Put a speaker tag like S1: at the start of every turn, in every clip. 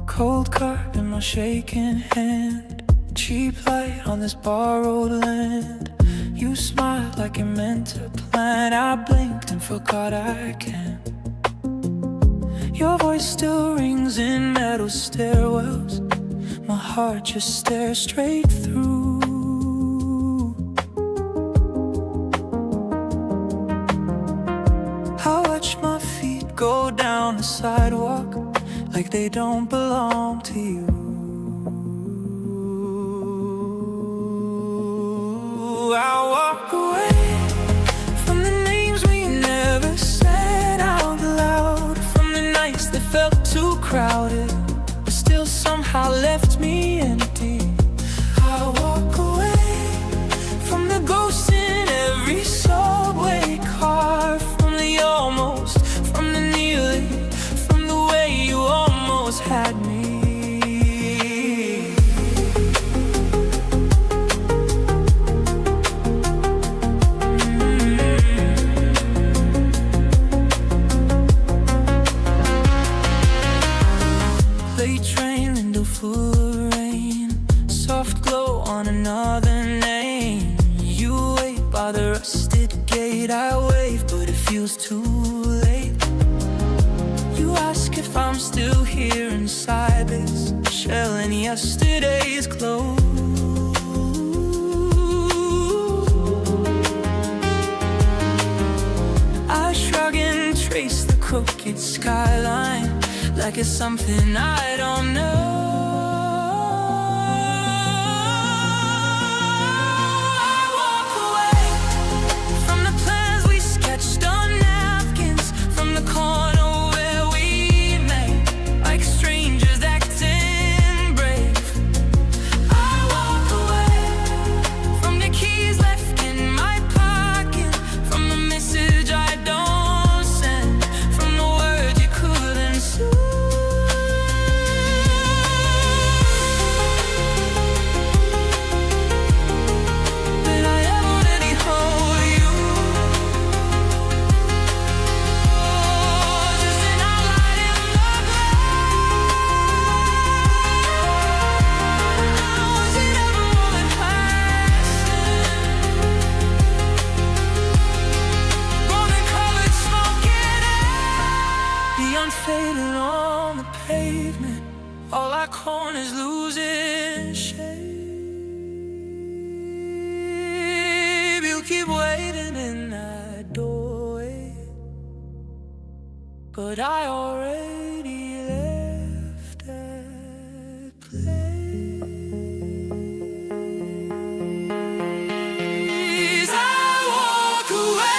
S1: Cold cup in my shaking hand, cheap light on this borrowed land. You smiled like you meant to plan. I blinked and forgot I can. Your voice still rings in metal stairwells. My heart just stares straight through. I watch my feet go down the sidewalk like they don't belong to you. I walk away from the names we never said out loud, from the nights that felt too crowded but still somehow left me empty. I walk away from the ghosts in every subway car, from the almost, from the nearly, from the way you almost had me. Late train, window full of rain, soft glow on another name. You wait by the rusted gate, I wave, but it feels too late. You ask if I'm still here inside this shell in yesterday's clothes. I shrug and trace the crooked skyline like it's something I don't know. I walk away from the plans we sketched on napkins, from the corner where we met, like strangers acting brave. I walk away from the keys left in my pocket, from the message I don't send, from the words you couldn't say. Fading on the pavement, all our corners losing shape. You keep waiting in that doorway, but I already left that place. I walk away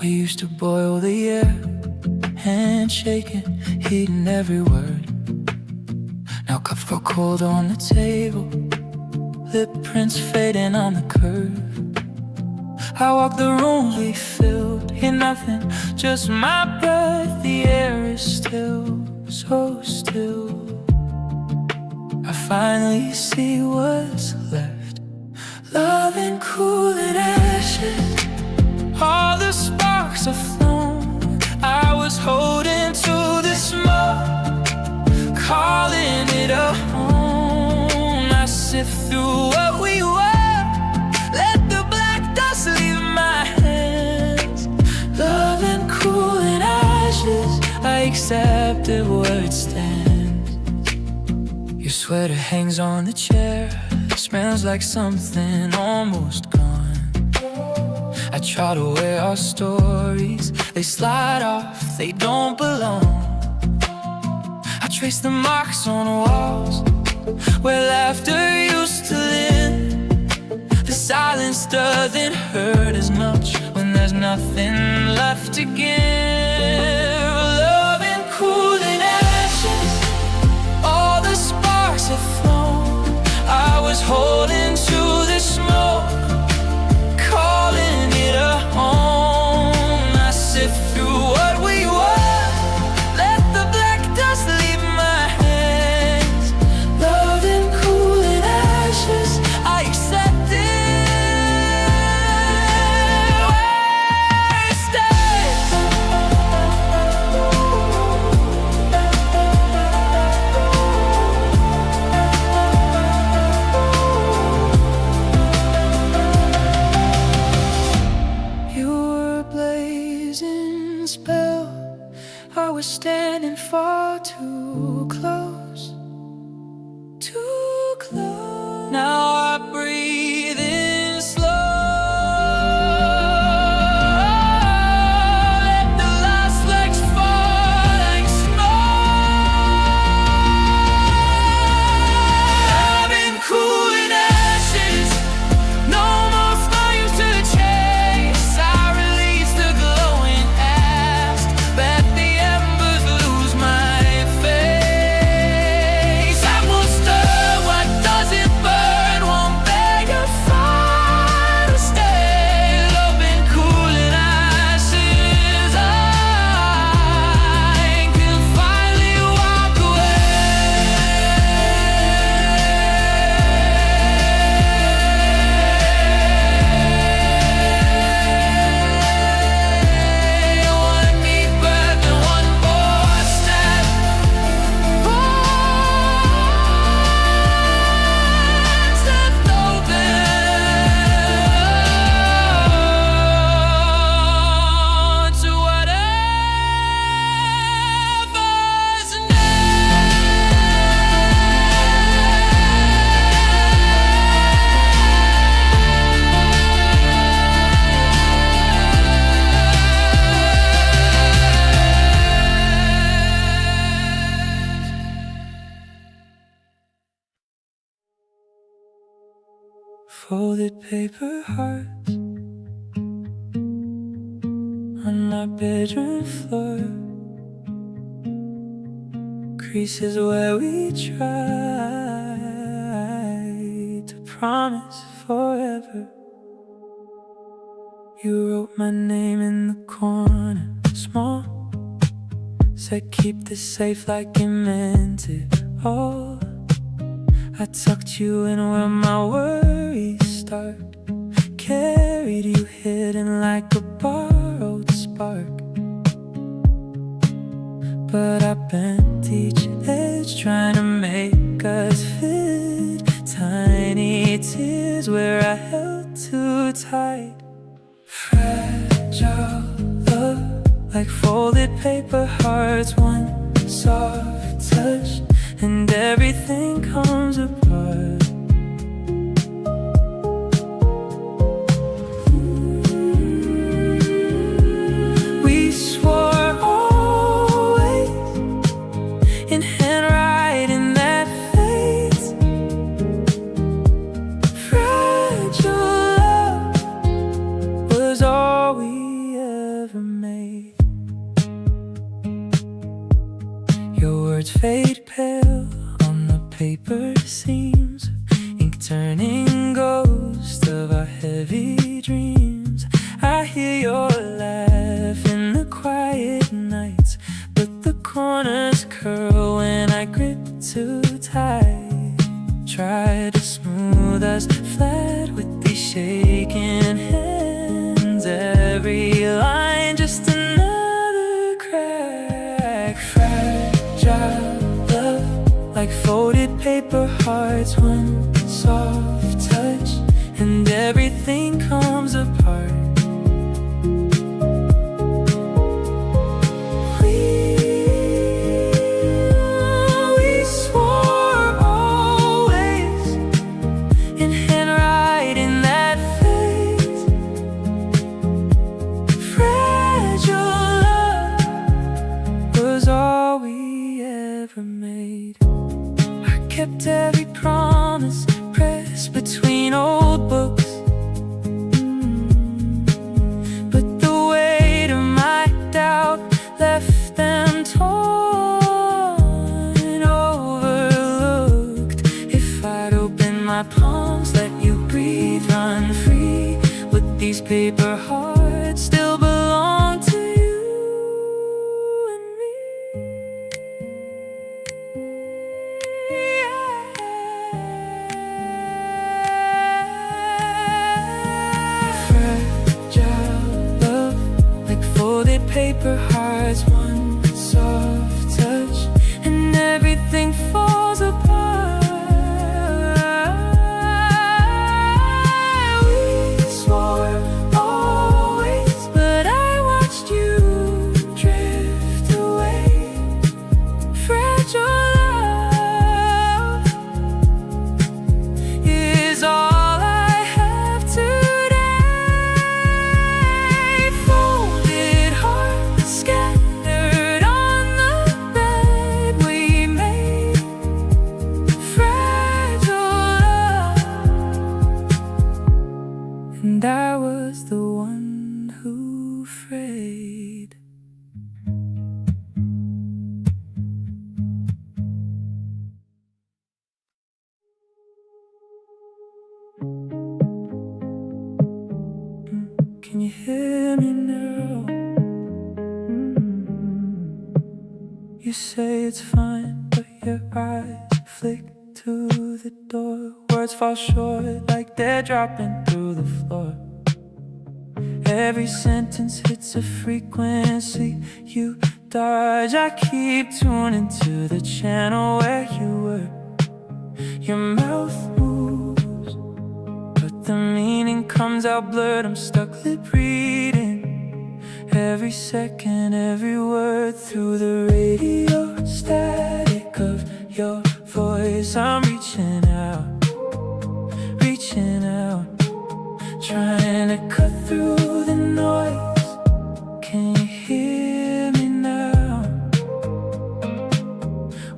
S1: We used to boil the air, handshaking, heeding every word. Now cups for cold on the table, lip prints fading on the curve. I walk the rooms we filled, hear nothing, just my breath. The air is still, so still. I finally see what's left, love and cooling ashes. All the sparks are flown. I was holding to the smoke, calling it a home. I sift through what we were. Let the black dust leave my hands. Love and cool in ashes, I accept it where it stands. Your sweater hangs on the chair, smells like something almost gone. I try to wear our stories, they slide off, they don't belong. I trace the marks on the walls where laughter used to live. The silence doesn't hurt as much when there's nothing left to give. Love and cool in ashes, all the sparks have flown. I was holding to the smoke, calling it a home. I sift through what we were, let the black dust leave my hands. Love and cool in ashes, I accept it where it stands. You were a blazing spell, I was standing far too close, too close. Now I breathe in slow, let the last legs fall like snow. I've been cool in ashes, no more flames to chase. I release the glowing ash, let the embers lose my face. I will stir what doesn't burn, won't beg a fire to stay. Love and cool in ashes, I can finally walk away. One deep breath and one more step. Arms left open to whatever's folded paper hearts on my bedroom floor, creases where we tried to promise forever. You wrote my name in the corner, small, said keep this safe like you meant it all. I tucked you in where my worries start, carried you hidden like a borrowed spark. But I bent each edge trying to make us fit, tiny tears where I held too tight. Fragile love, like folded paper hearts, one soft touch and everything comes apart. We swore always in handwriting that fades. Fragile love was all we ever made. Your words fade pale on the paper seams, ink turning ghost of our heavy dreams. I hear your laugh in the quiet nights, but the corners curl when I grip too tight. Try to smooth us flat with these shaking hands, every line just another crack. Fragile love, like folded paper hearts, one soft touch, and everything comes apart. We swore always in handwriting that fades. Fragile love was all we ever made. I kept every promise pressed between old books, but the weight of my doubt left them torn, overlooked. If I'd opened my palms, let you breathe, run free, would these paper hearts still belong to you and me? Fragile love, like folded paper hearts, one soft touch, and everything falls apart. We swore always, but I watched you drift away. Fragile love is all I have today. Folded hearts scattered on the bed we made. Fragile love, and I was the one who frayed. Can you hear me now? You say it's fine, but your eyes flick to the door. Words fall short like they're dropping through the floor. Every sentence hits a frequency you dodge. I keep tuning to the channel where you were. Your mouth moves, but the meaning comes out blurred. I'm stuck lip reading every second, every word through the radio static of your voice. I'm reaching out, trying to cut through the noise. Can you hear me now?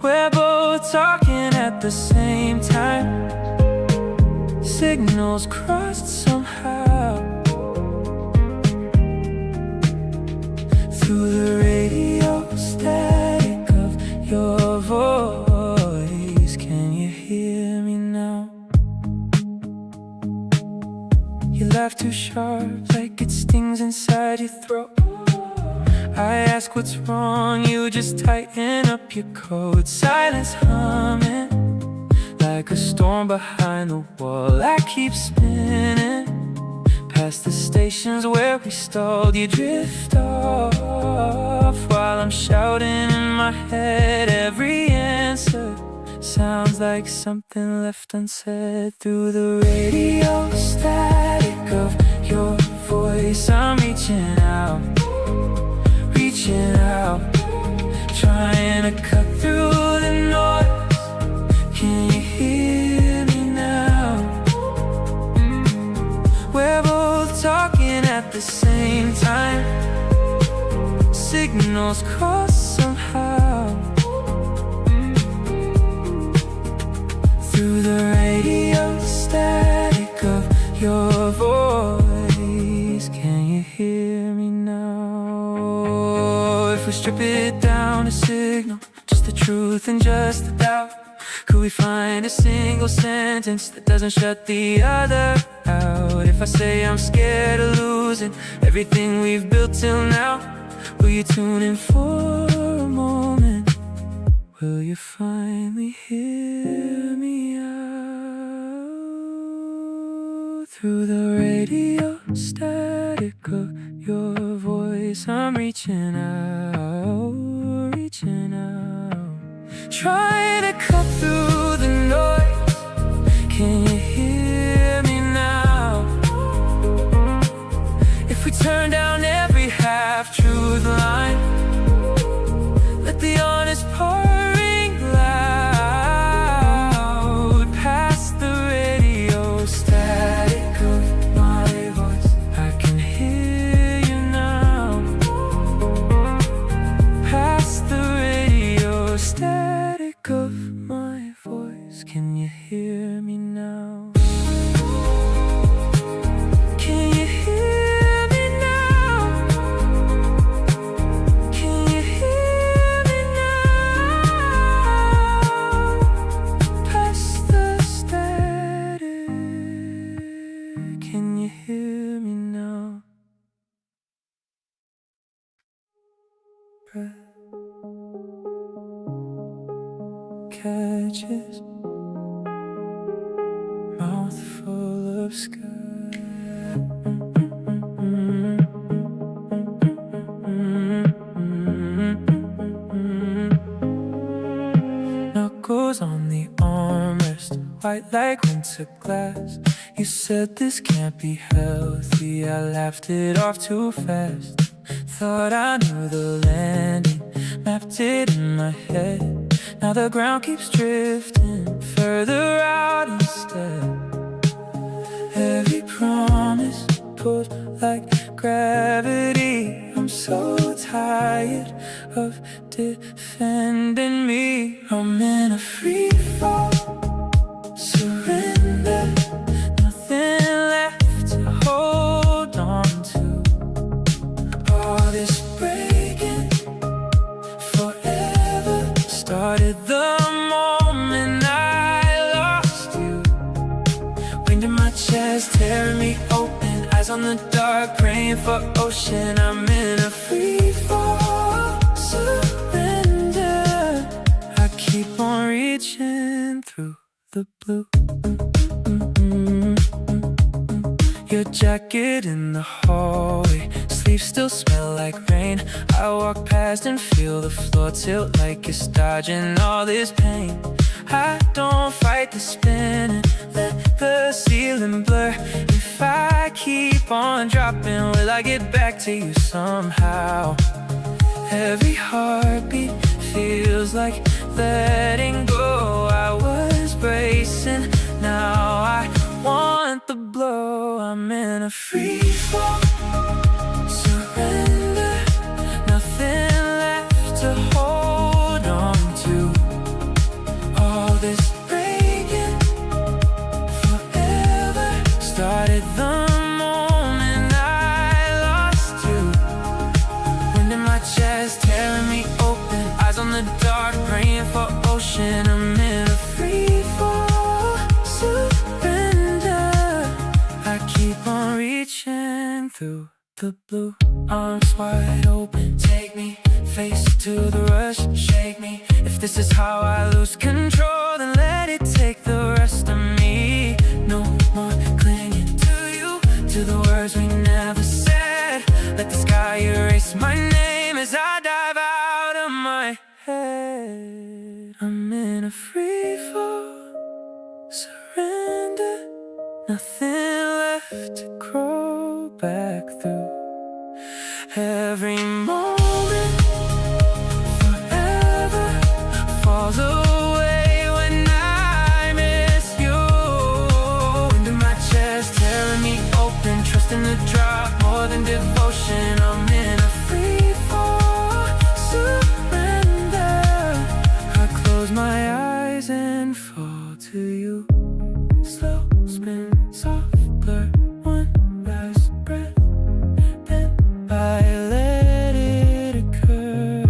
S1: We're both talking at the same time. Signals crossed somehow. Through the radio static of your voice. Can you hear me now? You laugh too sharp, like it stings inside your throat. I ask what's wrong, you just tighten up your coat. Silence humming like a storm behind the wall. I keep spinning past the stations where we stalled. You drift off while I'm shouting in my head. Every answer sounds like something left unsaid. Through the radio static of your voice, I'm reaching out, trying to cut through the noise. Can you hear me now? We're both talking at the same time. Signals cross somehow. Through the radio static of your voice. Can you hear me now? If we strip it down to signal just the truth and just the doubt, could we find a single sentence that doesn't shut the other out? If I say I'm scared of losing everything we've built till now, will you tune in for a moment? Will you finally hear me out? Through the radio static of your voice, I'm reaching out, trying to cut through Can you hear me now? Can you hear me now? Can you hear me now? Past the static, can you hear me now? Breath catches, mouth full of sky. Knuckles on the armrest, white like winter glass. You said this can't be healthy, I laughed it off too fast. Thought I knew the landing, mapped it in my head. Now the ground keeps drifting further out instead. Every promise pulled like gravity. I'm so tired of defending me. I'm in a free fall, surrender. Nothing left to hold on to. All this breaking forever started the moment I lost you. Wind in my chest, tearing me open. Eyes on the dark, praying for ocean. I'm in a free fall, surrender. I keep on reaching through the blue. Your jacket in the hallway, sleeves still smell like rain. I walk past and feel the floor tilt like it's dodging all this pain. I don't fight the spinning, let the ceiling blur. If I keep on dropping, will I get back to you somehow? Every heartbeat feels like letting go. I was bracing, now I want the blow. I'm in a free fall, surrender. Nothing left to hold on to. All this breaking forever started the moment I lost you. Wind in my chest, tearing me open. Eyes on the dark, praying for ocean. I'm in a free fall, surrender. I keep on reaching through the blue. Arms wide open, take me, face to the rush, shake me. If this is how I lose control, then let it take the rest of me. No more clinging to you, to the words we never said. Let the sky erase my name as I dive out of my head. I'm in a free fall, surrender. Nothing left to grow back through. Every moment forever falls away when I miss you. Wind in my chest, tearing me open. Trusting the drop more than devotion. I'm in a free fall, surrender. I close my eyes and fall to you. Slow spin, soft blur, one last breath, then I let it occur.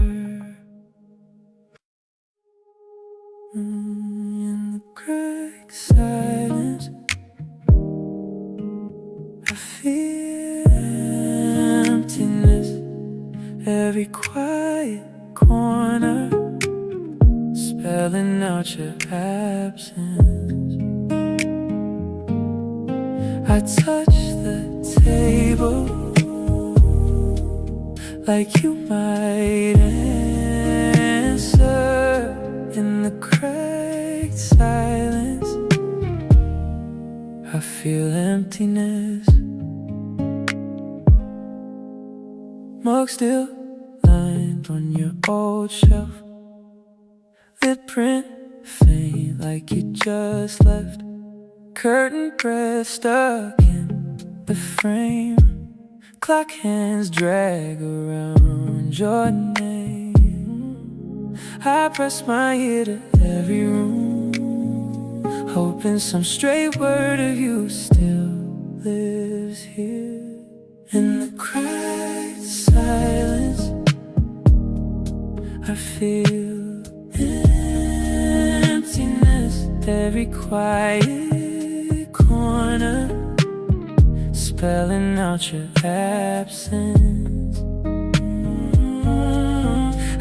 S1: In the cracked silence, I feel emptiness. Every quiet corner spelling out your absence. I touch the table like you might answer. In the cracked silence, I feel emptiness. Mug still lined on your old shelf, lip print faint like you just left. Curtain breath stuck in the frame. Clock hands drag around your name. I press my ear to every room. hoping some stray word of you still lives here. In the cracked silence, I feel emptiness. Every quiet corner spelling out your absence.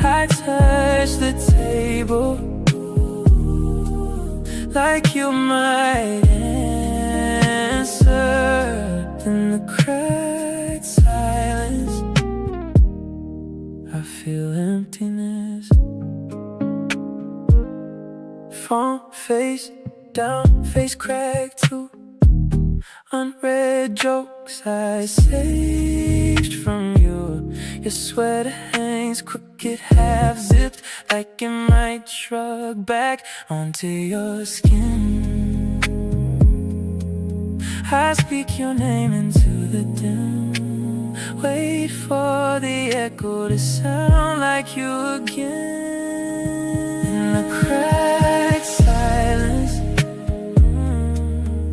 S1: I touch the table like you might answer. In the cracked silence, I feel emptiness. Front face down, face cracked too. Unread jokes I saved from you. Your sweater hangs crooked, half zipped, like it might shrug back onto your skin. I speak your name into the dim, wait for the echo to sound like you again. In the cracked silence,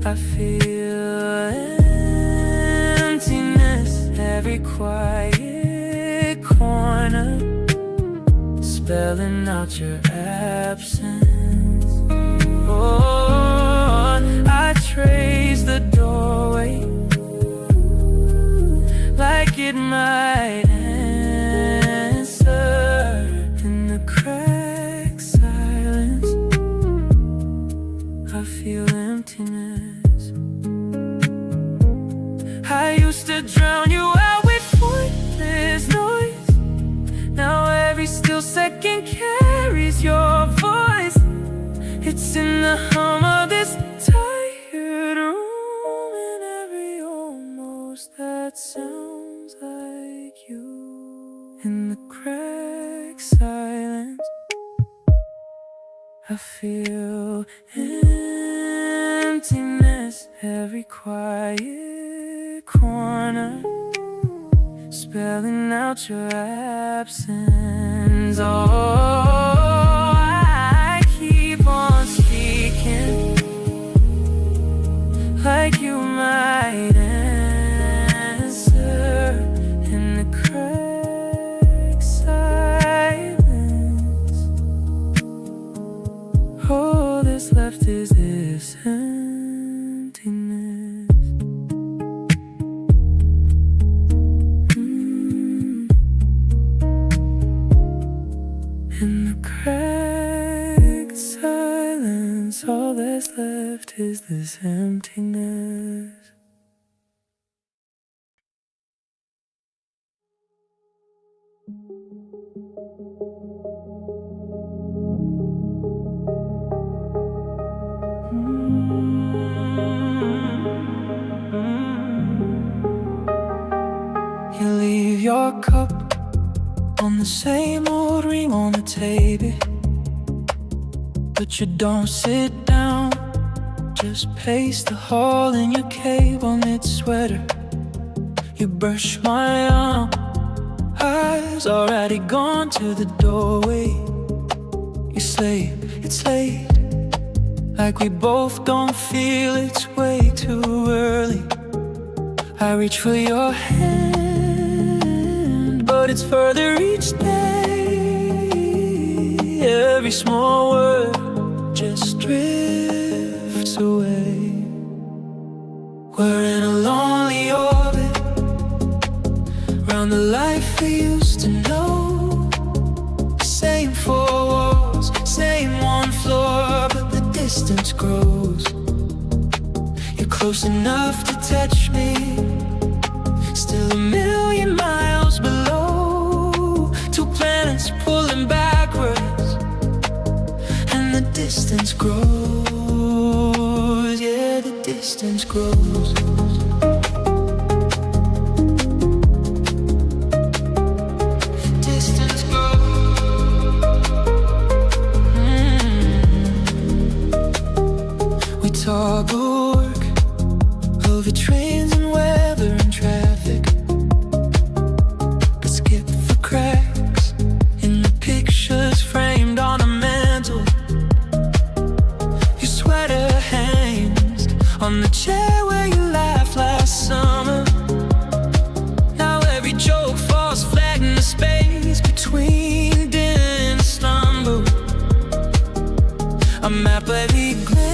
S1: I feel emptiness. Every quiet corner spelling out your absence. Oh, I trace the doorway like it might answer. In the cracked silence, I feel emptiness. I used to drown you out with pointless noise. Now every still second carries your voice. It's in the hum of this tired room, and every almost that sounds like you. In the cracked silence, I feel emptiness. Every quiet corner spelling out your absence. Oh, I keep on speaking like you might answer. In the cracked silence, all that's left is this emptiness. In the cracked silence, all that's left is this emptiness. You leave your cup on the same old ring on the table, but you don't sit down. Just pace the hall in your cable knit sweater. You brush my arm, eyes already gone to the doorway. You say it's late, like we both don't feel it's way too early. I reach for your hand, but it's further each day. Every small word just drifts away. We're in a lonely orbit round the life we used to know. Same four walls, same one floor, but the distance grows. You're close enough to touch me, still a million miles below. Two planets pulling backwards, and the distance grows. Yeah, the distance grows. Distance grows. We talk of work, over trains and weather and traffic, but skip the cracks in the pictures framed on a mantle. Your sweater on the chair where you laughed last summer. Now every joke falls flat in the space between dinner and slumber. A map every glance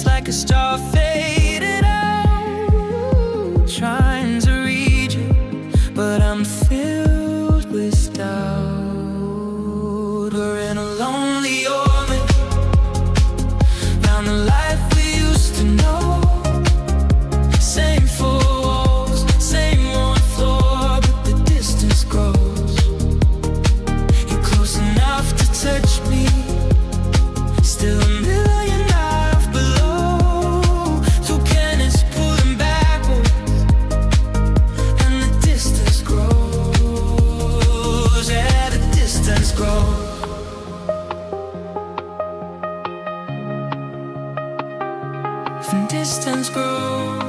S1: like a star faded out, trying to read you, but I'm filled with doubt. We're in a lonely orbit round the life we used to know. Same four walls, same one floor, but the distance grows. You're close enough to touch me, still a million miles below. Two cannons pulling backwards, and the distance grows. Yeah, the distance grows. And distance grows.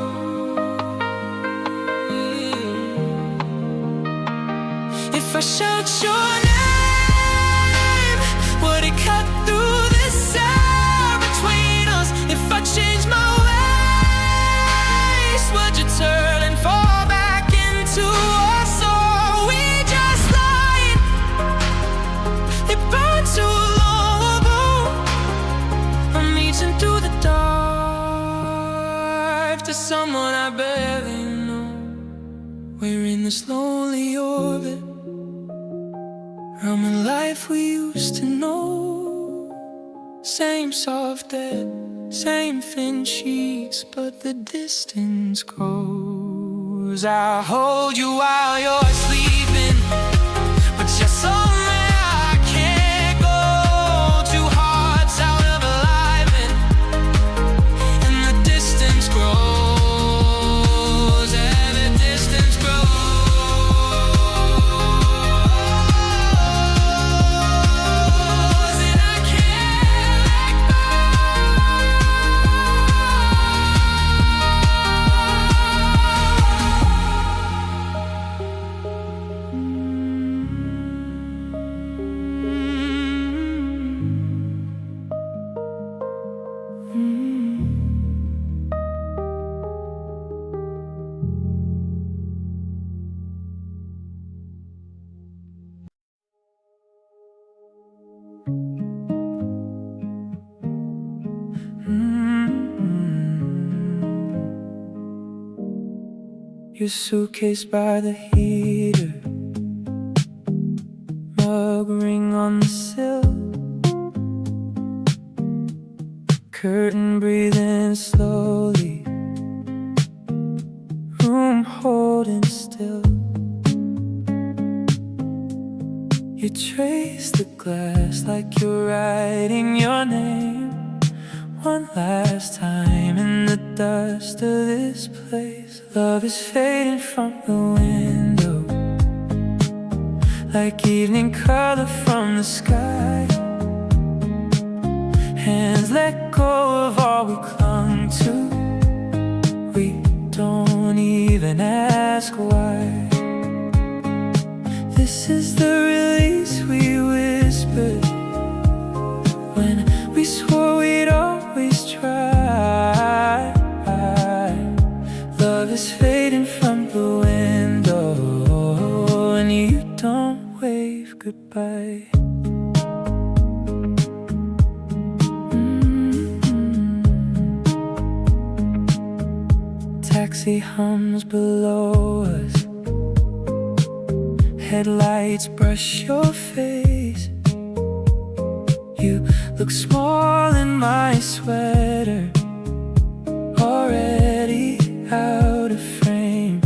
S1: If I shout your name, would it cut through this air between us? If I change my ways, would you turn and fall back into us? Or we just lying? It burned too long ago. I'm reaching through the dark to someone I barely know. We're in this lonely orbit around the life we used to know. Same soft air, same thin sheets, but the distance grows. I'll hold you while you're sleeping, but you're somewhere I can't go. Two hearts out of alignment, and the distance grows. Yeah, the distance grows, and I can't let go. Your suitcase by the heater, mug ring on the sill, curtain breathing slowly, room holding still. You trace the glass like you're writing your name one last time in the dust of this place. Love is fading from the window like evening color from the sky. Hands let go of all we clung to. We don't even ask why. This is the release we whispered when we swore we'd always try. Love is fading from the window, and you don't wave goodbye. Taxi hums below us, headlights brush your face. You look small in my sweater, already out of frame.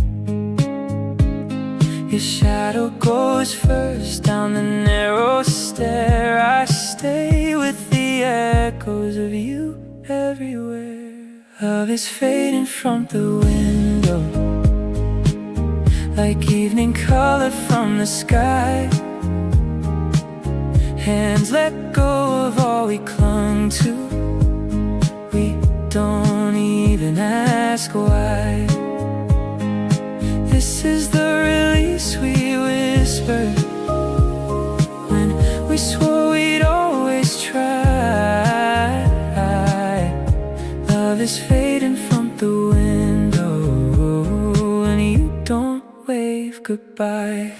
S1: Your shadow goes first down the narrow stair. I stay with the echoes of you everywhere. Love is fading from the window like evening color from the sky. Hands let go of all we clung to. We don't even ask why. This is the release we whispered when we swore we'd always try. is fading from the window, and you don't wave goodbye.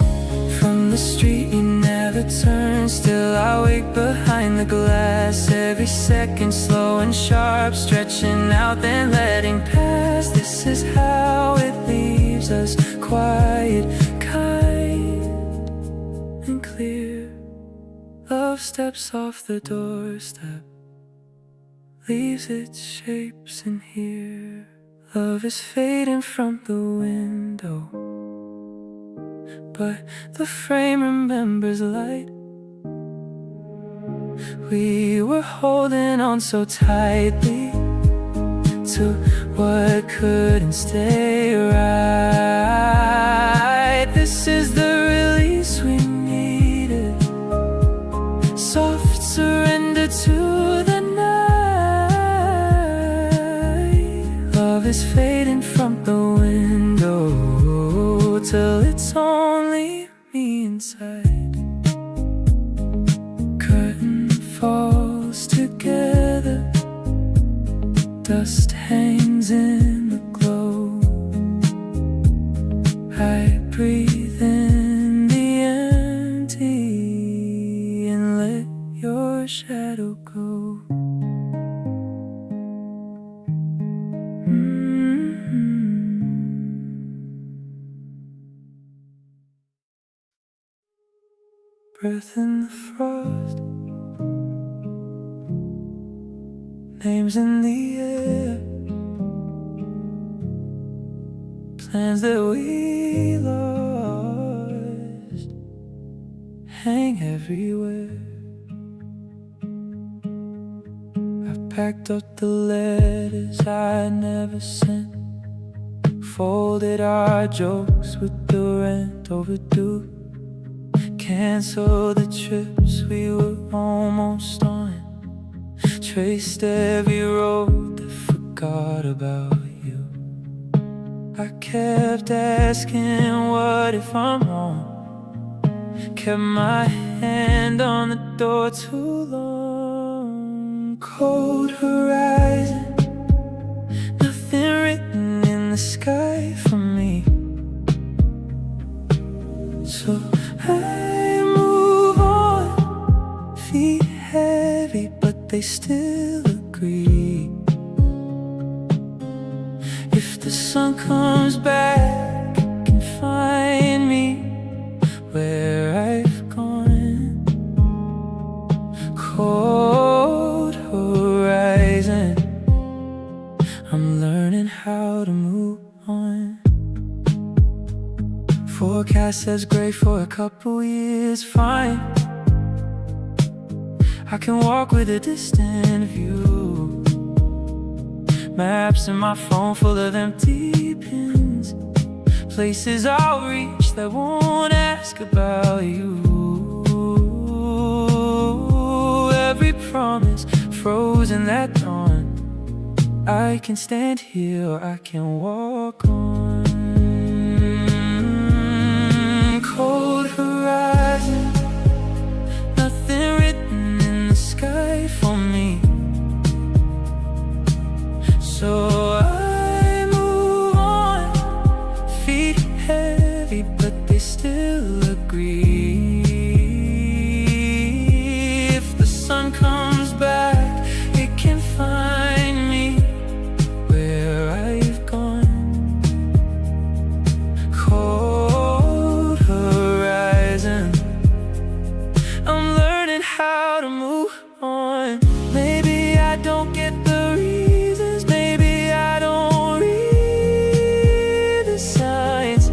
S1: From the street you never turn, still I wait behind the glass. Every second slow and sharp, stretching out then letting pass. This is how it leaves us, quiet, kind, and clear. Love steps off the doorstep, leaves its shapes in here. Love is fading from the window, but the frame remembers light. We were holding on so tightly to what couldn't stay right. This is the release we needed, soft surrender to the night. Love is fading from the window till it's only me inside. Curtain falls together, dust hangs in the glow. I breathe in the empty and let your shadow go. Breath in the frost, names in the air, plans that we lost hang everywhere. I packed up the letters I never sent, folded our jokes with the rent overdue, canceled the trips we were almost on, traced every road that forgot about you. I kept asking, what if I'm wrong? Kept my hand on the door too long. Cold horizon, nothing written in the sky for me. So I move on, feet heavy, but they still agree. If the sun comes back, it can find me where I've gone. Cold horizon, I'm learning how to move on. Forecast says gray for a couple years, fine. I can walk with a distant view, maps in my phone full of empty pins, places I'll reach that won't ask about you. Every promise frozen that dawn. I can stand here or I can walk on. Cold horizon, nothing written in the sky for me. So I move on, feet heavy, but they still agree. If the sun comes back, it can find me where I've gone. Cold horizon, I'm learning how to move on. Maybe I don't get the reasons, maybe I don't read the signs,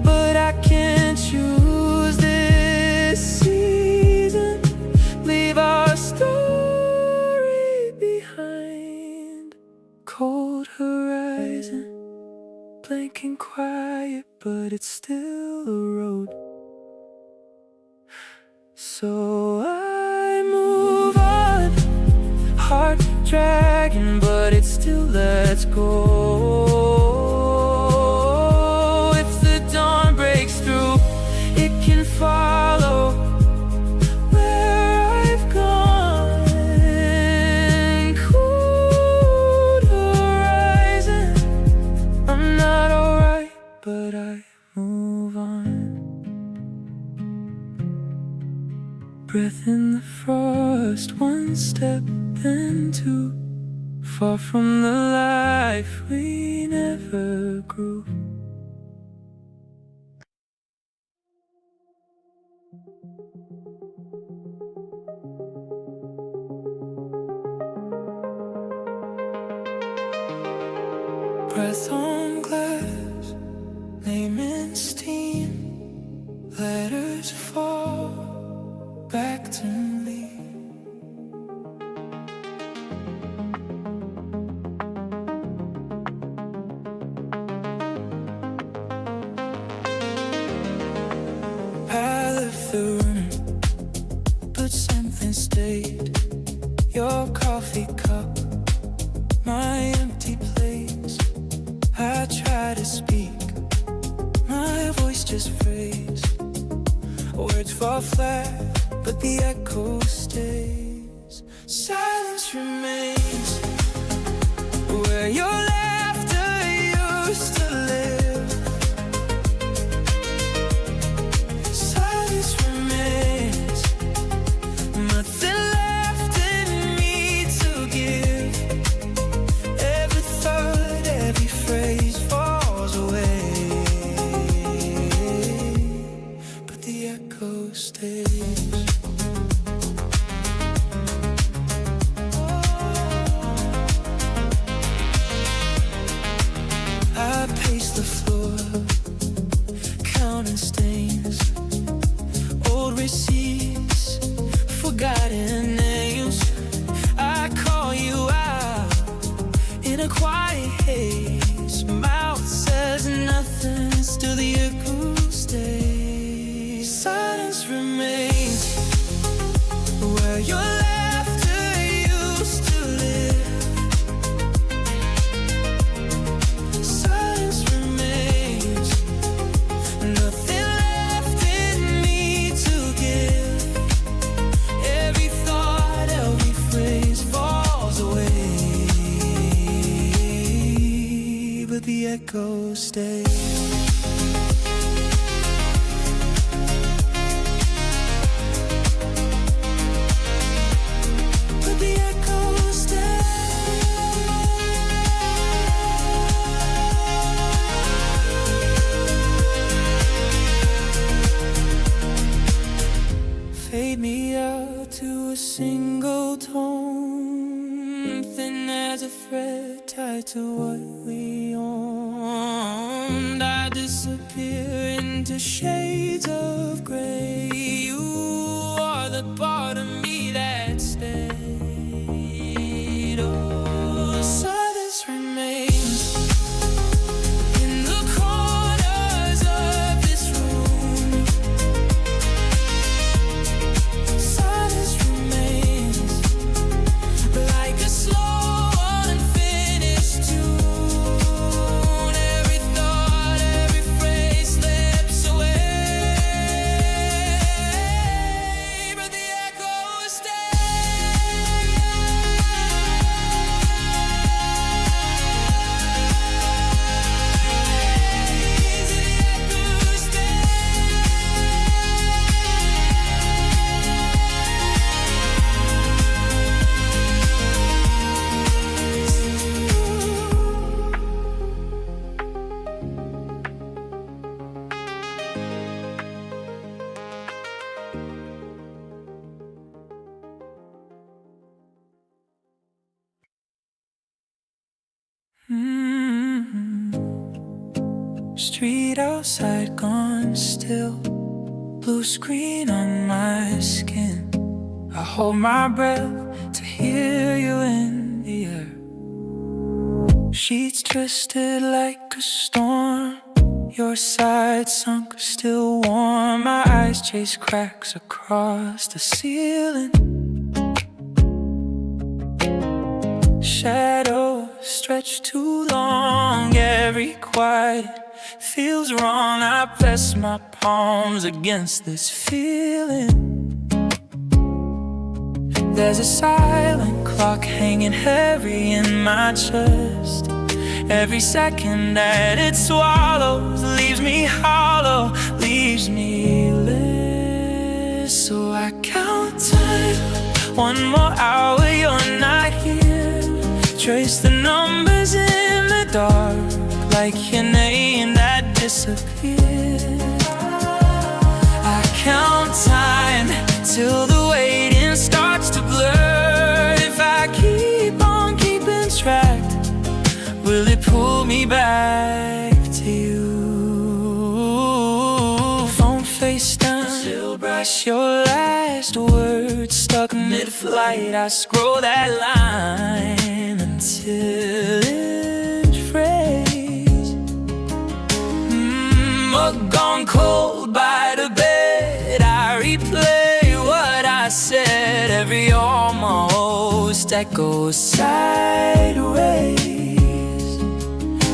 S1: but I can choose this season, leave our story behind. Cold horizon, blank and quiet, but it's still a road. So I move on, heart dragging, but it still lets go. If the dawn breaks through, it can follow where I've gone. Cold far from the life we never grew. Breath on glass, name in steam, letters fall back to me. I left the room, but something stayed. Your coffee cup, my empty place. I try to speak, my voice just phrased. Words fall flat, but the echo stays. Silence remains where your laughter used to live. Silence remains, nothing left in me to give. Every thought, every phrase falls away, but the echo stays. I pace the floor, counting stains, old receipts, forgotten names. I call you out in a quiet haze. Mouth says nothing, still the echo stays. Silence remains where your laughter used to live. Silence remains, nothing left in me to give. Every thought, every phrase falls away, but the echo stays. But the echo stays. Fade me out to a single tone, thin as a thread tied to what we owned. I disappear into shades of gray. You are the part of me that stayed. Oh, silence remains in the corners of this room. Silence remains like a slow unfinished tune. Every thought, every phrase slips away, but the echo stays. Street outside gone still, blue screen on my skin. I hold my breath to hear you in the air. Sheets twisted like a storm, your side sunk, still warm. My eyes chase cracks across the ceiling. Shadows stretch too long, every quiet feels wrong. I press my palms against this feeling. There's a silent clock hanging heavy in my chest. Every second that it swallows leaves me hollow, leaves me less. So I count time, one more hour you're not here. Trace the numbers in the dark, like your name that disappeared. I count time till the waiting starts to blur. If I keep on keeping track, will it pull me back to you? Phone face down, still brush your last words. Stuck mid-flight, I scroll that line until it's phrased. Mug gone cold by the bed, I replay what I said. Every almost that goes sideways.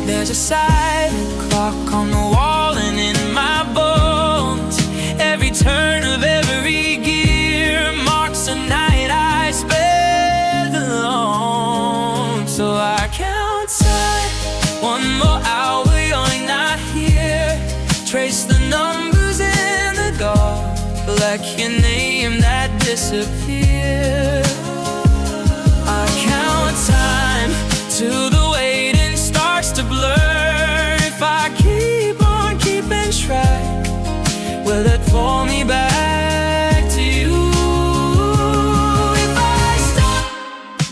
S1: There's a silent clock on the wall and in my bones. Every turn of every gear marks a night I spent alone. So I count time, one more hour, you're not here. Trace the numbers in the dark, like your name that disappeared. I count time till the waiting starts to blur. If I keep on keeping track, will it pull me back to you? If I stop,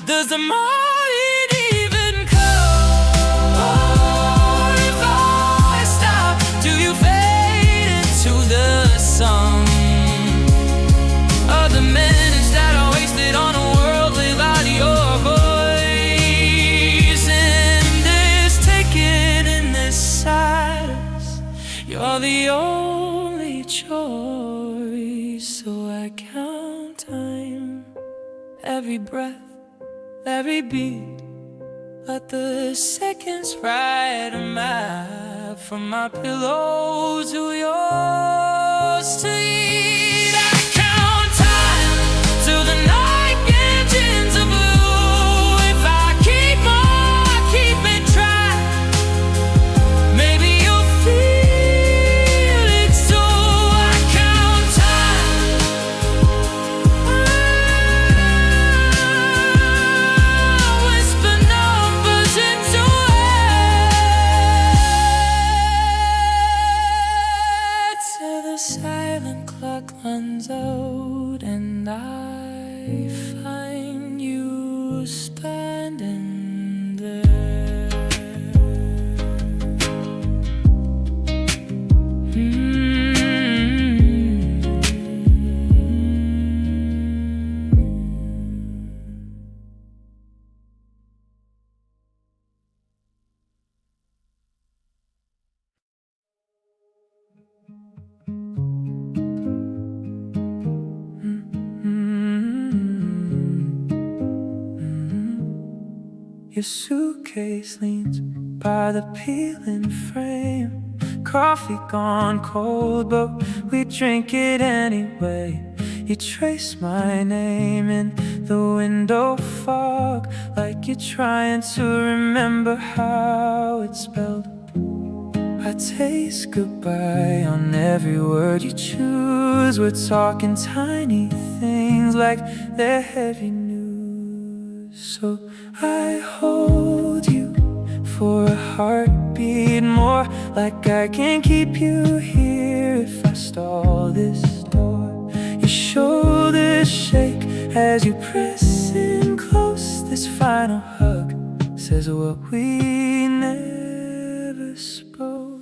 S1: does the morning even come? Or if I stop, do you fade into the sun? Of the minutes that I wasted on a world without your voice. In this taking, in this silence, you're the only choice. So I count time, every breath, every beat. Let the seconds write a map from my pillow to yours to eat. I count time till the night engines are blue. If I keep on keeping track, maybe you'll feel it too. I count time, whisper numbers into it till the silent clock runs out and I find you standing there. Your suitcase leans by the peeling frame. Coffee gone cold, but we drink it anyway. You trace my name in the window fog, like you're trying to remember how it's spelled. I taste goodbye on every word you choose. We're talking tiny things like they're heavy news. So I hold you for a heartbeat more, like I can keep you here if I stall this door. Your shoulders shake as you press in close. This final hug says what we never spoke.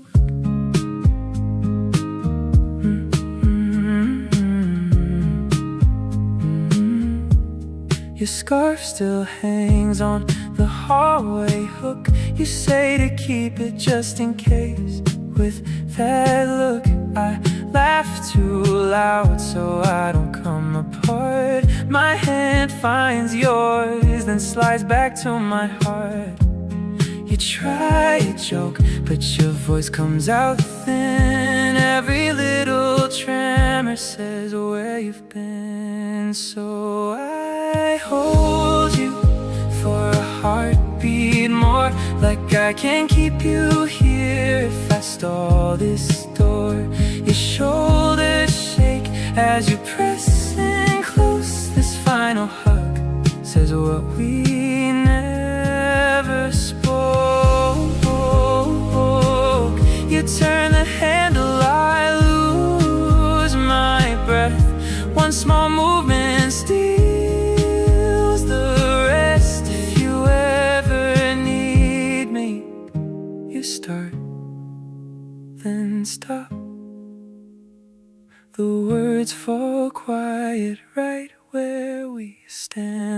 S1: Your scarf still hangs on the hallway hook. You say to keep it just in case. With that look, I laugh too loud so I don't come apart. My hand finds yours, then slides back to my heart. You try a joke, but your voice comes out thin. Every little tremor says where you've been. So I hold you for a heartbeat more, like I can keep you here if I stall this door. Your shoulders shake as you press in close. This final hug says what we never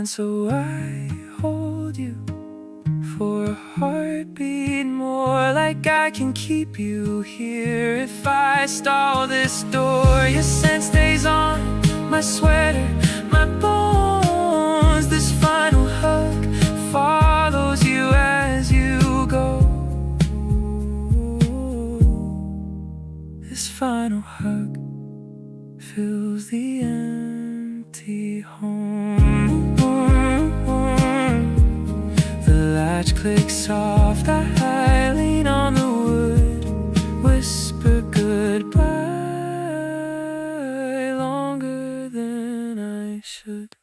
S1: And so I hold you for a heartbeat more, like I can keep you here. If I stall this door, your scent stays on my sweater, my bones. This final hug follows you as you go. This final hug fills the empty home. The latch clicks soft, I lean on the wood, whisper goodbye longer than I should.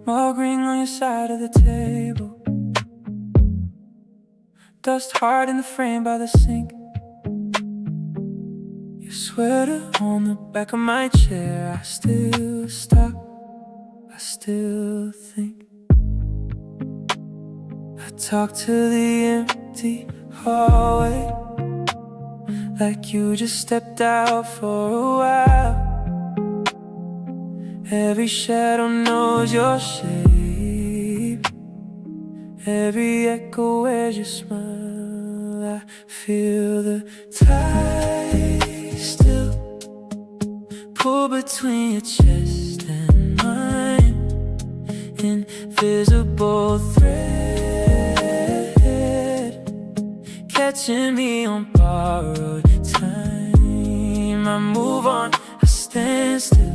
S1: Mug ring on your side of the table, dust hard in the frame by the sink. Your sweater on the back of my chair. I still stop, I still think. I talk to the empty hallway, like you just stepped out for a while. Every shadow knows your shape, every echo wears your smile. I feel the tide still pull between your chest and mine, invisible thread catching me on borrowed time. I move on, I stand still.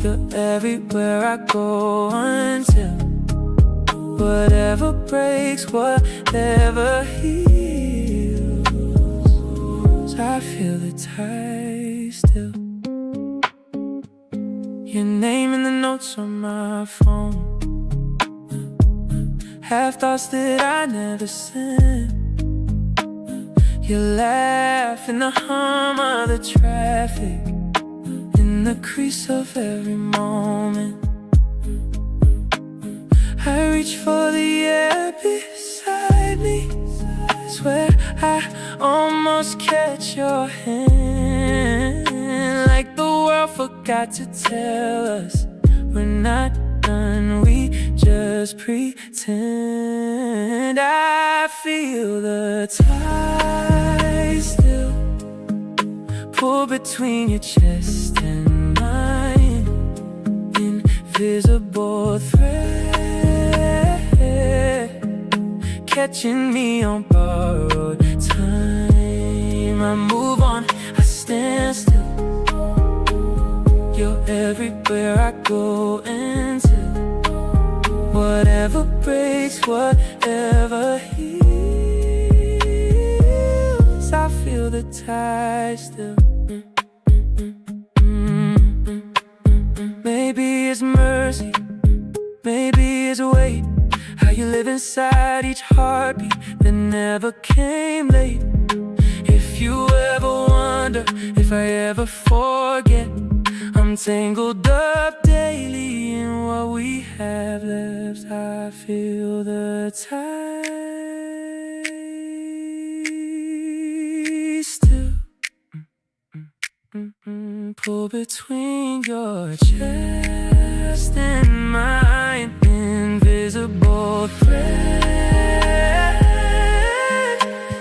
S1: You're everywhere I go until whatever breaks, whatever heals. I feel the tide still. Your name in the notes on my phone, half thoughts that I never sent. Your laugh in the hum of the traffic, in the crease of every moment. I reach for the air beside me, swear I almost catch your hand, like the world forgot to tell us we're not done, we just pretend. I feel the tide still pull between your chest and mine, invisible thread catching me on borrowed time. I move on, I stand still. You're everywhere I go until whatever breaks, whatever heals. I feel the tide still. Maybe it's mercy, maybe it's weight, how you live inside each heartbeat that never came late. If you ever wonder if I ever forget, I'm tangled up daily in what we have left. I feel the tide still pull between your chest and mine, invisible thread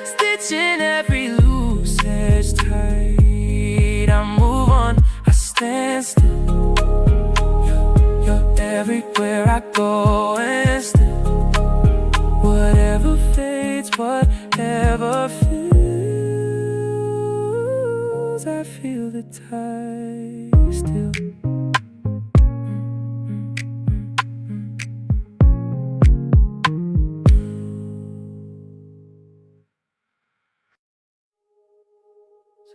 S1: stitching every loose edge tight. I move on, I stand still. You're everywhere I go and still whatever fades, whatever feels. I feel the tide still.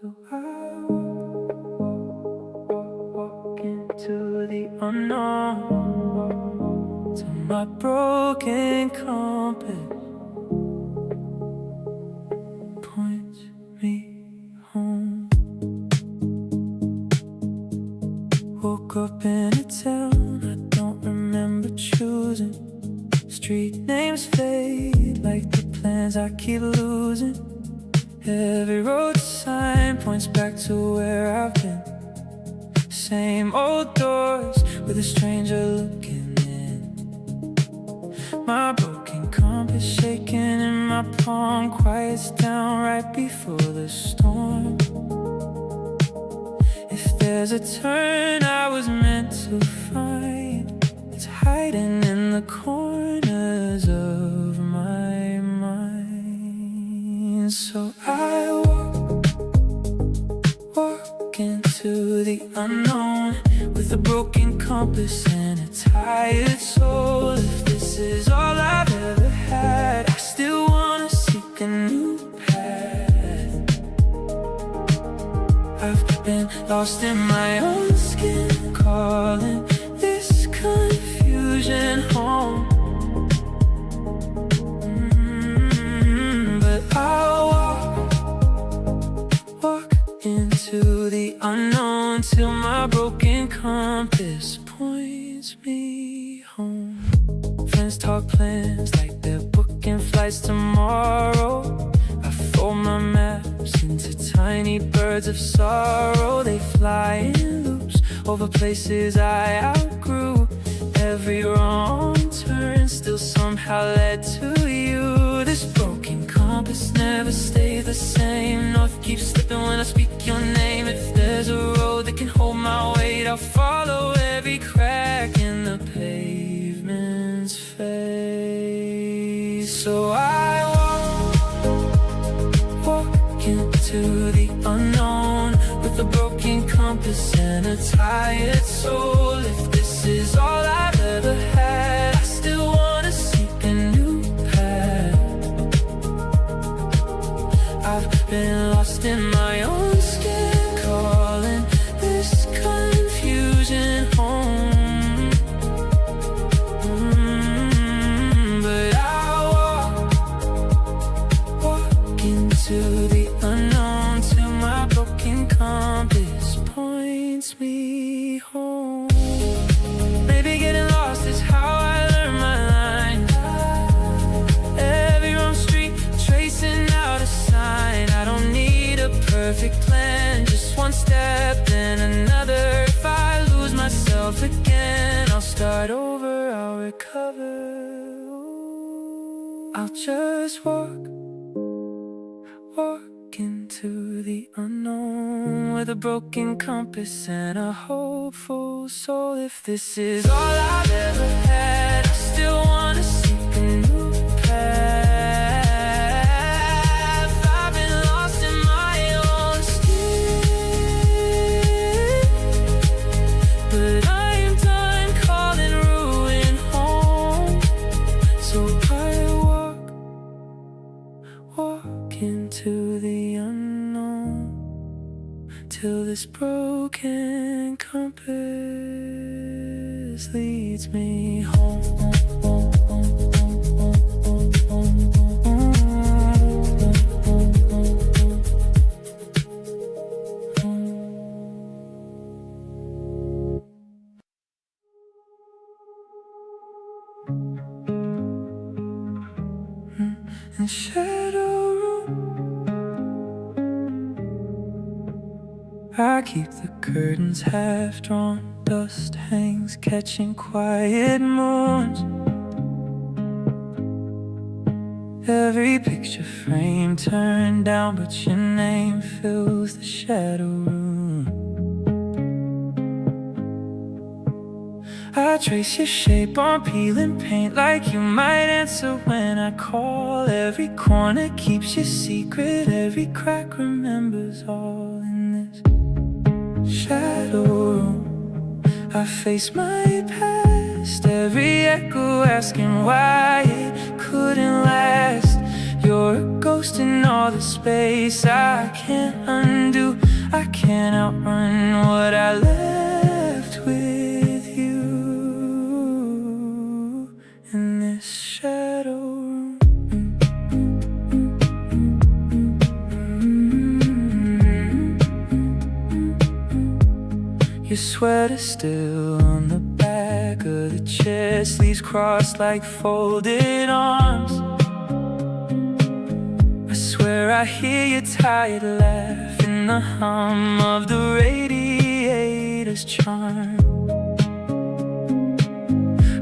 S1: So I walk into the unknown, to my broken compass points me home. woke up in a town I don't remember choosing. Street names fade like the plans I keep losing. Every road sign points back to where I've been. Same old doors with a stranger looking in. My broken compass shaking in my palm quiets down right before the storm. If there's a turn I was meant to find, it's hiding in the corners of my mind. So I walk into the unknown with a broken compass and a tired soul. If this is all I've ever had, I still wanna seek a new path. I've been lost in my own skin, calling this confusion home. But I'll walk into the unknown till my broken compass points me home. Friends talk plans like they're booking flights tomorrow. I fold my maps into tiny birds of sorrow. They fly in loops over places I outgrew. Every wrong turn still somehow led to you. This broken compass never stays the same. North keeps slipping when I speak your name. If there's a road that can hold my weight, I'll follow every crack in the pavement's face. So I walk into the unknown with a broken compass and a tired soul. If this is all I've ever had, I still wanna seek a new path. I've been lost in my own skin, calling this confusion home. But I'll walk into the unknown till my broken compass points me home. Maybe getting lost is how I learn my line. Every wrong street tracing out a sign. I don't need a perfect plan, just one step then another. If I lose myself again, I'll start over, I'll recover. I'll just walk into the unknown with a broken compass and a hopeful soul. If this is all I've ever had, I still wanna seek a new path. I've been lost in my own skin, but I am done calling ruin home. So I walk into the unknown till this broken compass leads me home. In shadow room, I keep the curtains half drawn. Dust hangs catching quiet moons. Every picture frame turned down, but your name fills the shadow room. I trace your shape on peeling paint like you might answer when I call. Every corner keeps your secret, every crack remembers all in this shadow room. I face my past, every echo asking why it couldn't last. You're a ghost in all the space I can't undo. I can't outrun what I left with you in this shadow room. Your sweater still on the back of the chair, sleeves crossed like folded arms. I swear I hear your tired laugh in the hum of the radiator's charm.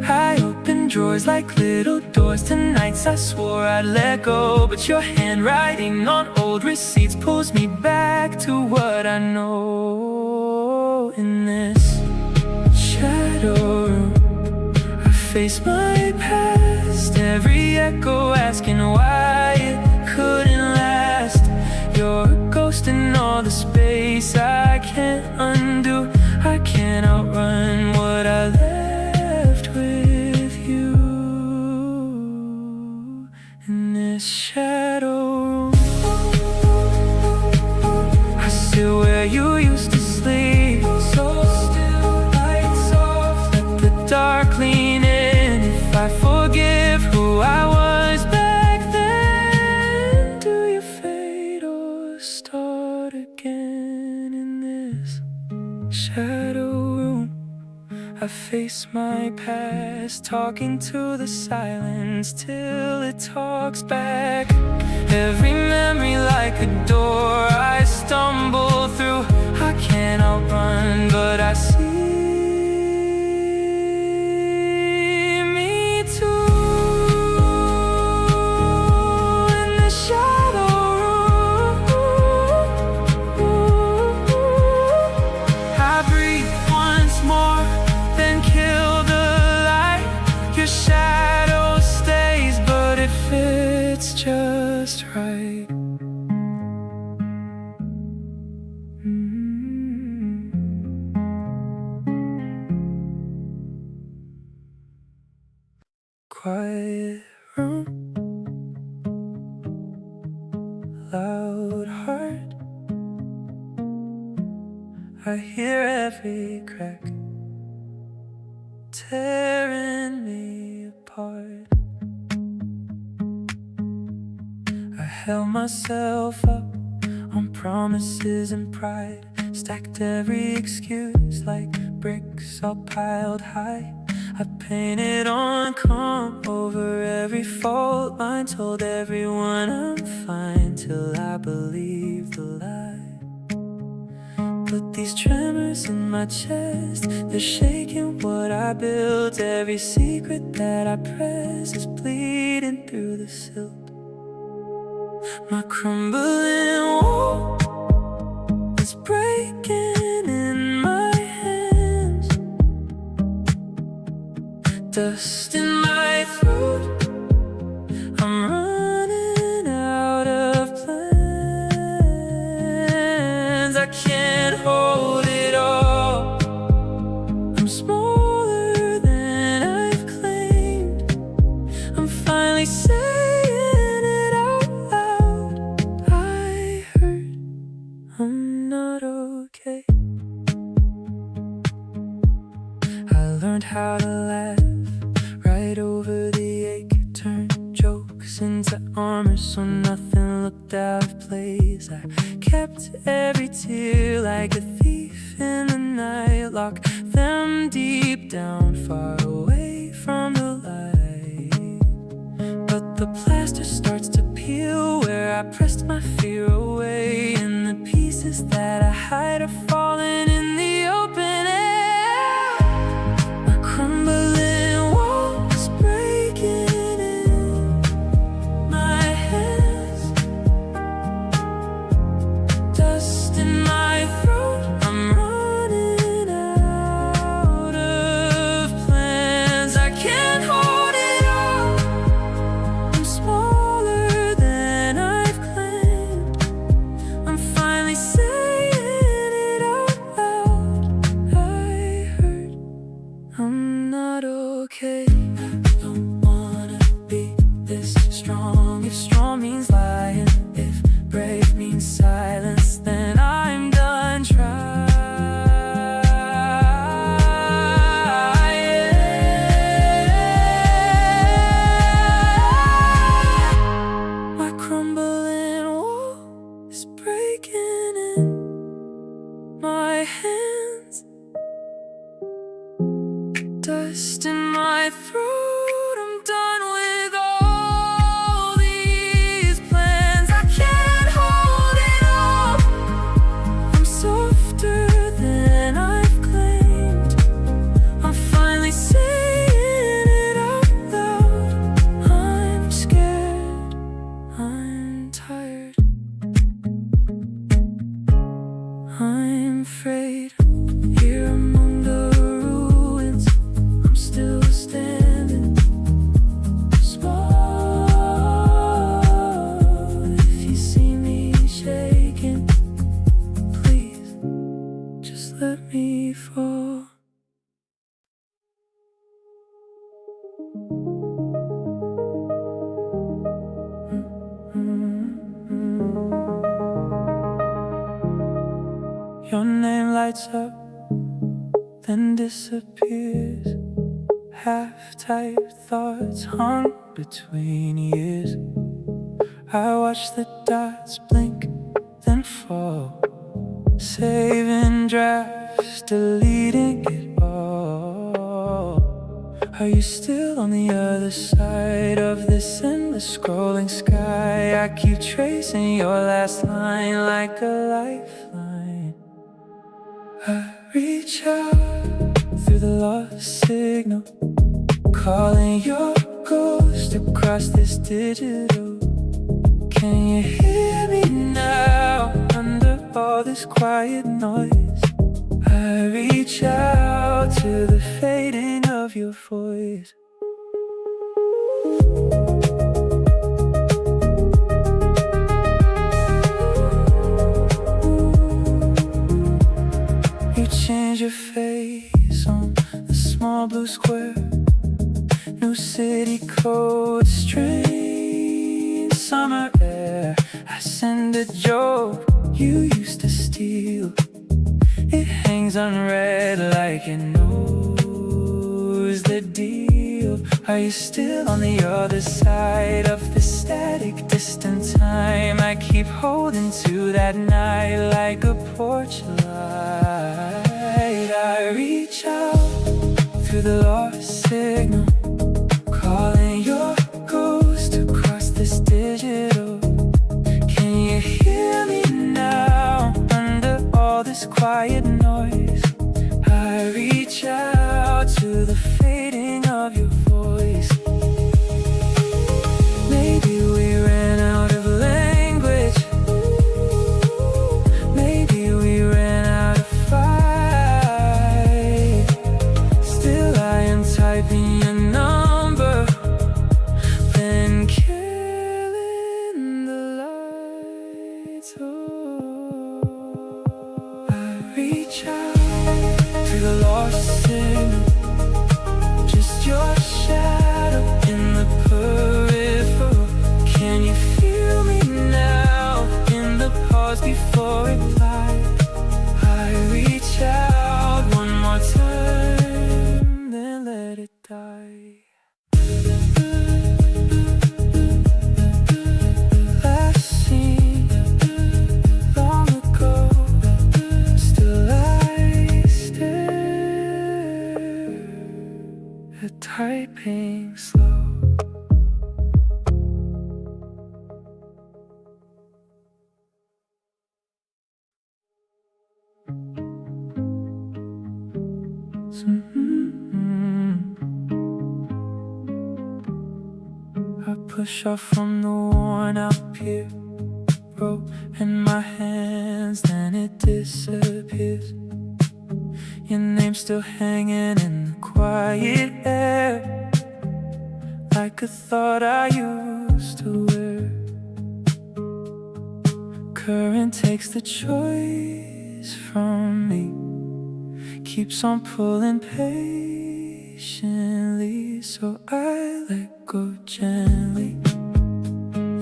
S1: I open drawers like little doors to nights I swore I'd let go, but your handwriting on old receipts pulls me back to what I know. In this shadow room, I face my past, every echo asking why it couldn't last. You're a ghost in all the space I can't undo. I can't outrun what I left with you. In this shadow room, I sit where you used to sleep, so still, lights off, let the dark lean in. If I forgive who I was back then, do you fade or start again? In this shadow room, I face my past, talking to the silence till it talks back. Every memory like a door I stumble through. I can't outrun, but I see me too. In the shadow room, I breathe once more, then kill the light. Your shadow stays, but it fits just right. Quiet room, loud heart. I hear every crack tearing me apart. I held myself up on promises and pride, stacked every excuse like bricks all piled high. I painted on calm over every fault line, told everyone I'm fine till I believed the lie. But these tremors in my chest, they're shaking what I built. Every secret that I press is bleeding through the silt. My crumbling wall is breaking in my hands, dust in my throat. I'm running out of plans. I can't hold it all. I'm smaller than I've claimed. I'm finally saying it out loud. I hurt, I'm not okay. I learned how to laugh right over the ache, turn jokes into armor so nothing looked out of place. I kept every tear like a thief in the night, locked them deep down, far away from the light. But the plaster starts to peel where I pressed my fear away, and the pieces that I hide are falling in the open air. My crumbling walls breaking in my hands, dust in my throat. I'm running out of plans. I can't hold it all. I'm smaller than I've claimed. I'm finally saying it out loud. twist in my throat. I'm done with all these plans. I can't hold it all. I'm softer than I've claimed. I'm finally saying it out loud. I'm scared, I'm tired, I'm afraid. Here among the ruins, I'm still standing small. If you see me shaking, please just let me fall. Your name lights up, then disappears. Half-typed thoughts hung between years. I watch the dots blink, then fall, saving drafts, deleting it all. Are you still on the other side of this endless scrolling sky? I keep tracing your last line like a lifeline. I reach out through the lost signal, calling your ghost across this digital. Can you hear me now under all this quiet noise? I reach out to the fading of your voice. You change your face on the small blue square. New city code, strange summer air. I send a joke you used to steal. It hangs unread like it knows the deal. Are you still on the other side of the static distant time? I keep holding to that night like a porch light. I reach out through the lost signal, calling your ghost across this digital. Can you hear me now under all this quiet noise? I reach out to the fading of your voice. Maybe we ran out of language. Maybe we ran out of fight. Still I am typing your number, then killing the lights. Oh, I reach out through the lost signal, just your shadow in the peripheral. Can you feel me now in the pause before reply? I reach out one more time, then let it die. Last seen long ago, still I stare at typing slow. I push off from the worn out pier, rope in my hands, then it disappears. Your name's still hanging in the quiet air, like a thought I used to wear. Current takes the choice from me, keeps on pulling patiently, so I let go gently,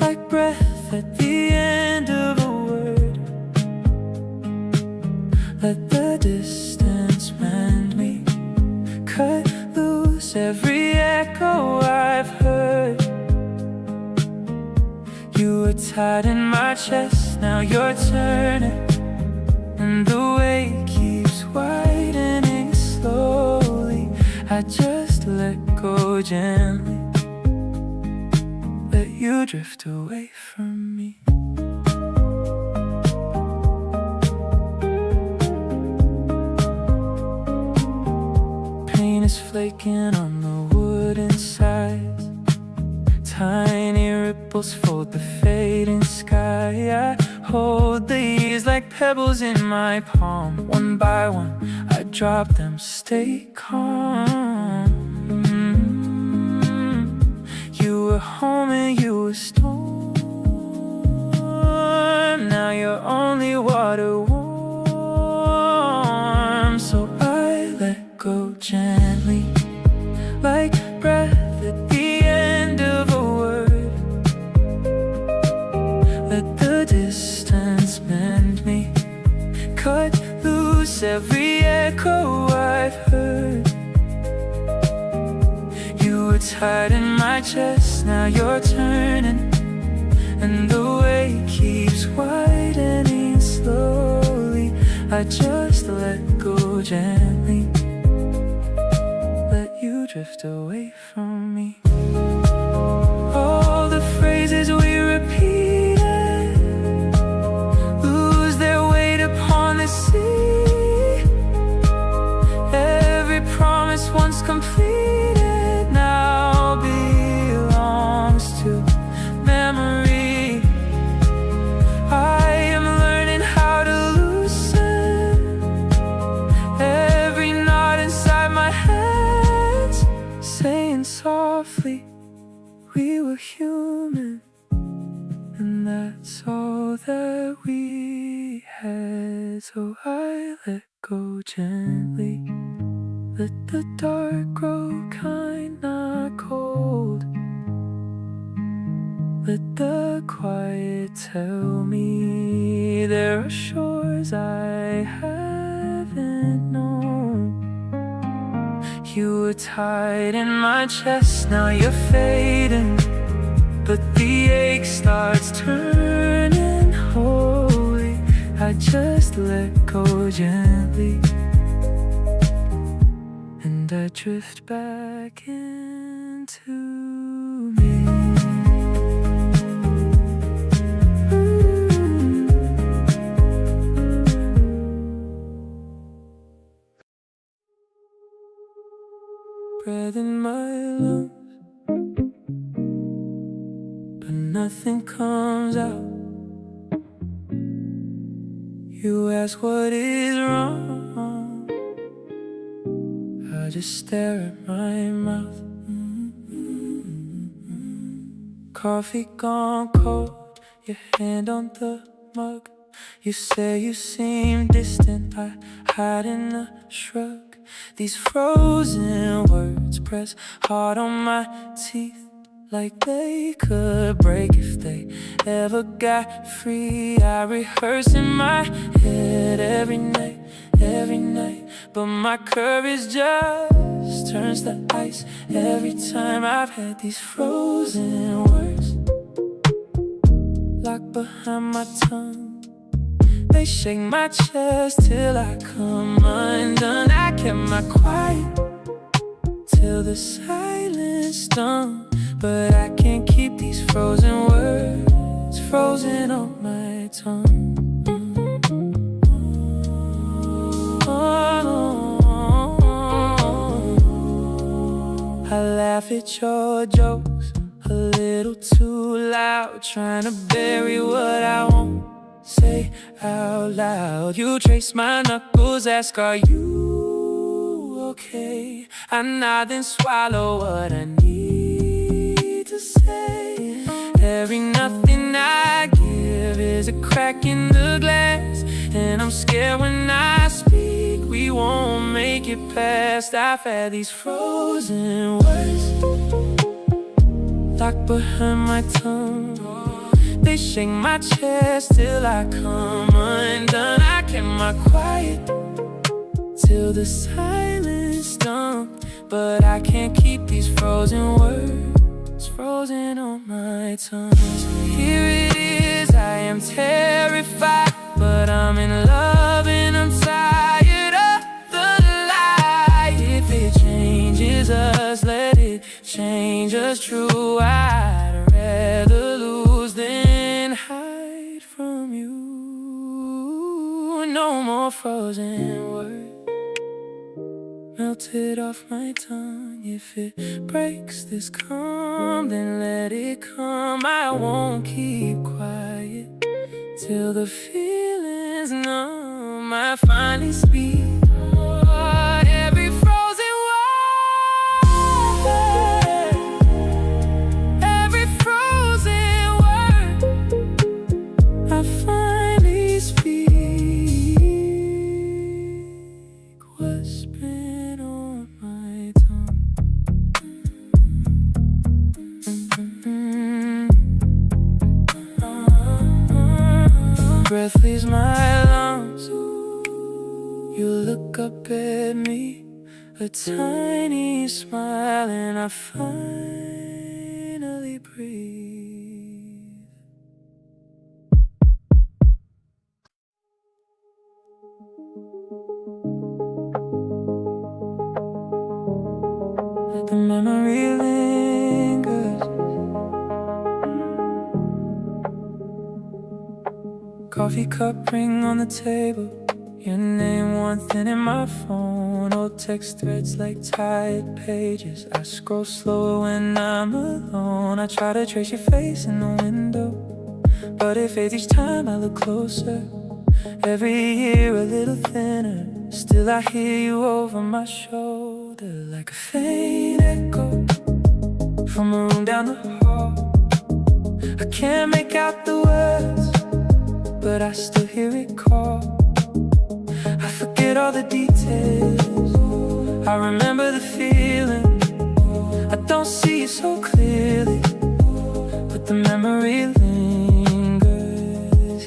S1: like breath at the end of a word. Let the distance mend me, cut loose every echo I've heard. You were tied in my chest, now you're turning, and the way keeps widening slowly. I I just let go gently, let you drift away from me. Paint is flaking on the wooden sides, tiny ripples fold the fading sky. I hold the years like pebbles in my palm. One by one, I drop them, stay calm. You were home and you were storm. Now you're only water warm. So I let go gently, like breath at the end of a word. Let the distance bend me, cut loose every echo I've heard. You were tied in my chest, now you're turning, and the way keeps widening slowly. I just let go gently, let you drift away from me. All the phrases we repeated lose their weight upon the sea. Every promise once completed now belongs to memory. I am learning how to loosen every knot inside my hands, saying softly, we were human, and that's all that we had. So I let go gently, let the dark grow kind, not cold. Let the quiet tell me there are shores I haven't known. You were tied in my chest, now you're fading, but the ache starts turning holy. I just let go gently, and I drift back into me. Breath in my lungs, but nothing comes out. You ask what is wrong, I just stare at my mouth. Coffee gone cold, your hand on the mug. You say you seem distant, I hide in a shrug. These frozen words press hard on my teeth, like they could break if they ever got free. I rehearse in my head every night, but my courage just turns to ice every time I've had these frozen words locked behind my tongue. They shake my chest till I come undone. I kept my quiet till the silence stung, but I can't keep these frozen words frozen on my tongue. I laugh at your jokes a little too loud, trying to bury what I won't say out loud. You trace my knuckles, ask, are you okay? I nod and swallow what I need to say. Every nothing I give is a crack in the glass, and I'm scared when I speak we won't make it past. I've had these frozen words locked behind my tongue. They shake my chest till I come undone. I kept my quiet till the silence stung, but I can't keep these frozen words frozen on my tongue. So here it is, I am terrified, but I'm in love and I'm tired of the lie. If it changes change us true. I'd rather lose than hide from you. No more frozen words melted off my tongue. If it breaks this calm, then let it come. I won't keep quiet till the feeling's numb. I finally speak. Every frozen word, every frozen word, I finally speak. What's been on my tongue? Breath leaves my lungs. You look up at me, a tiny smile, and I finally breathe. The memory lingers. Coffee cup ring on the table, your name one thin in my phone. Old text threads like tired pages. I scroll slower when I'm alone. I try to trace your face in the window, but it fades each time I look closer. Every year a little thinner, still I hear you over my shoulder, like a faint echo from a room down the hall. I can't make out the words, but I still hear it call. I forget all the details, I remember the feeling. I don't see it so clearly, but the memory lingers,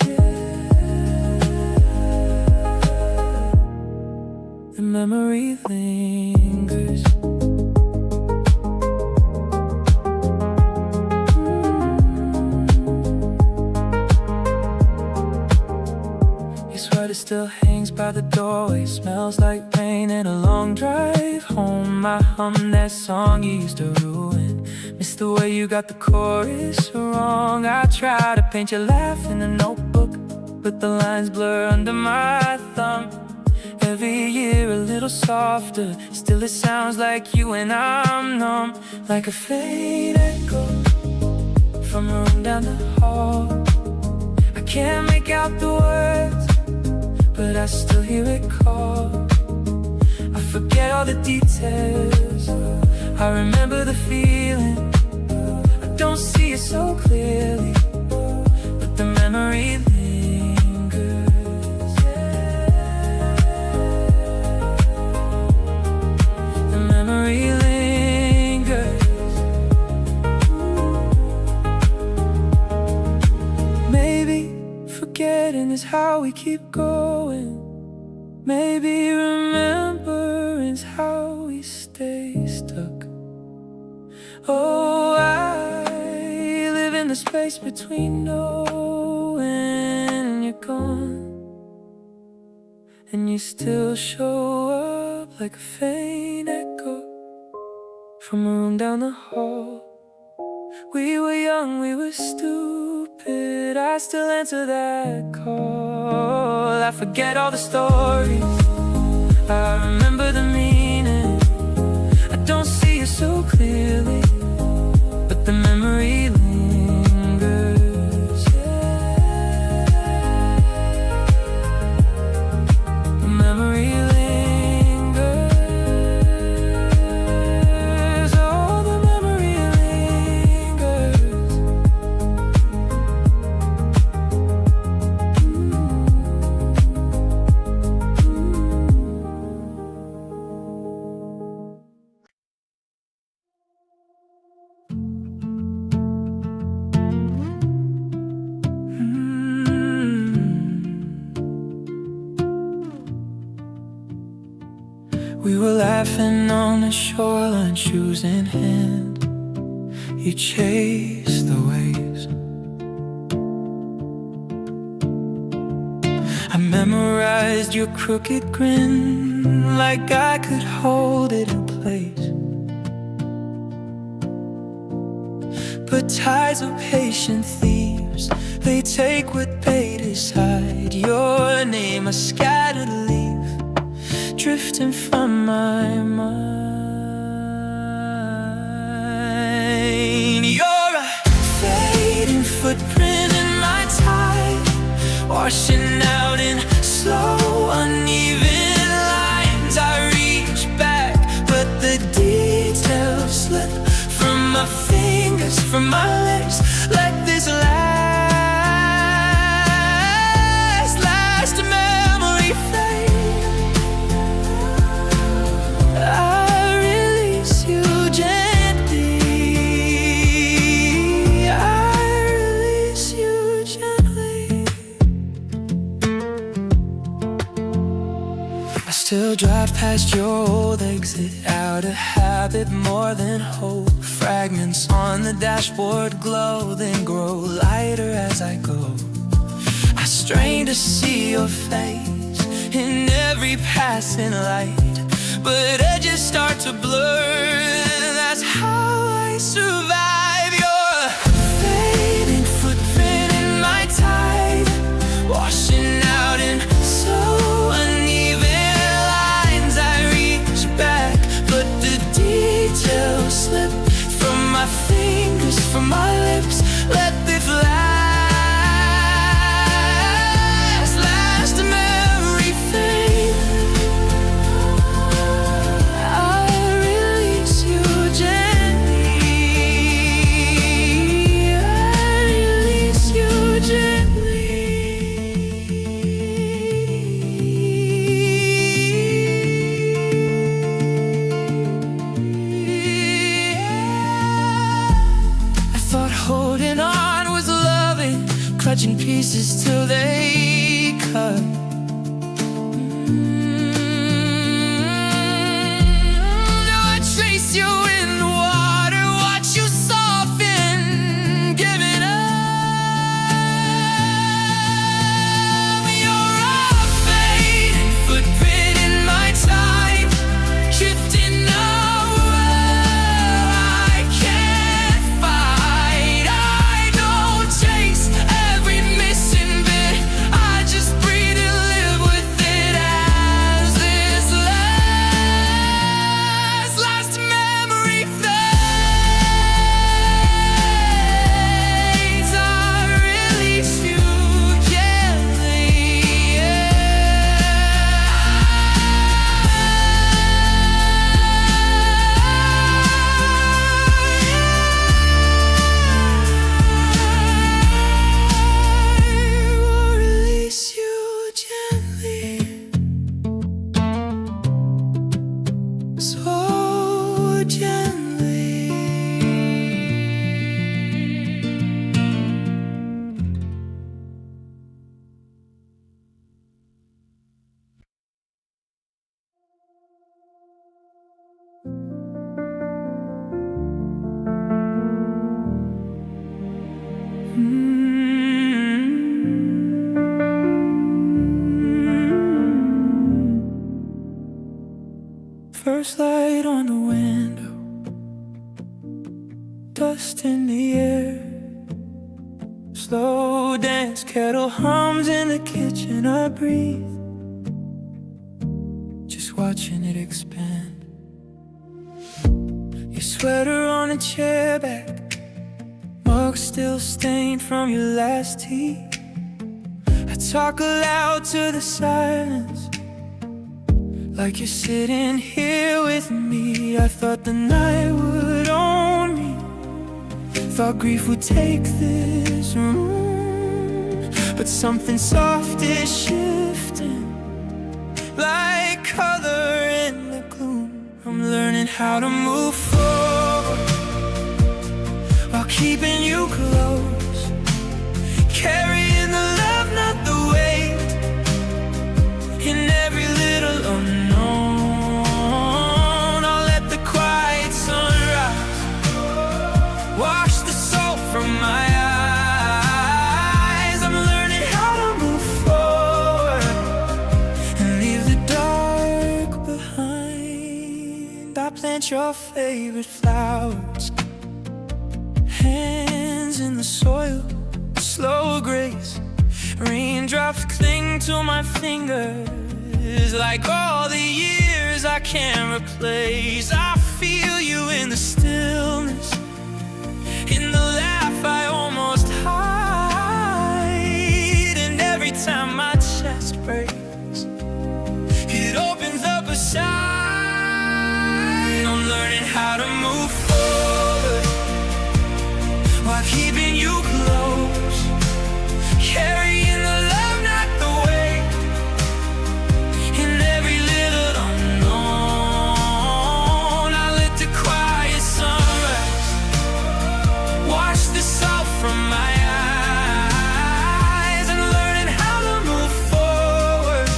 S1: yeah. The memory lingers. It still hangs by the doorway, smells like rain and a long drive home. I hum that song you used to ruin. Miss the way you got the chorus wrong. I try to paint your laugh in a notebook, but the lines blur under my thumb. Every year a little softer, still it sounds like you and I'm numb. Like a faint echo from a room down the hall. I can't make out the words, but I still hear it call. I forget all the details, I remember the feeling. I don't see it so clearly, but the memory lingers, yeah. The memory lingers. Maybe forgetting is how we keep going. Maybe remembering's how we stay stuck. Oh, I live in the space between knowing and you're gone, and you still show up like a faint echo from a room down the hall. We were young, we were stupid, I still answer that call. I forget all the stories, I remember the meaning. I don't see it so clearly, but the memory lingers, yeah. The memory lingers. Oh, the memory lingers. We were laughing on the shoreline, shoes in hand. You chased the waves. I memorized your crooked grin, like I could hold it in place. but tides are patient thieves. They take what bait is hide. Your name, a scattered leaf, drifting from my mind. You're a fading footprint in my tide, washing out in slow, uneven lines. I reach back, but the details slip from my fingers, from my lips. Let this last memory fade. I release you gently. I release you gently. I still drive past your old exit, out of habit more than hope. Fragments on the dashboard glow, then grow lighter as I go. I strain to see your face in every passing light, but edges start to blur. That's how I survive. You're a fading footprint in my tide, washing out in so uneven lines. I reach back, but the details slip from my fingers, from my lips. Let this last memory fade. I release you gently. I release you gently. I thought holding on was loving, clutching pieces till they cut. Now I trace you in the water, watch you soften, giving up. You're a fading footprint in my time, shifting nowhere I can't fight. I don't chase every missing bit, I just breathe and live with it as this last memory fades. I release you gently. I will release you gently, so gently. First light on the window, dust in the air, slow dance, kettle hums in the kitchen. I breathe, just watching it expand. Your sweater on a chair back, mug still stained from your last tea. I talk aloud to the silence, like you're sitting here with me. I thought the night would own me, thought grief would take this room, but something soft is shifting, like color in the gloom. I'm learning how to move forward while keeping you close, carrying the love, not the weight, in every little unknown. I'll let the quiet sunrise wash the salt from my eyes. I'm learning how to move forward and leave the dark behind. I plant your favorite flowers, Hands in the soil, slow grace. Raindrops cling to my fingers, like all the years I can't replace. I feel you in the stillness, in the laugh I almost hide. And every time my chest breaks, it opens up a sign. I'm learning how to move forward while keeping you close, carrying the love, not the weight, in every little unknown. I let the quiet sunrise wash the salt from my eyes. And learning how to move forward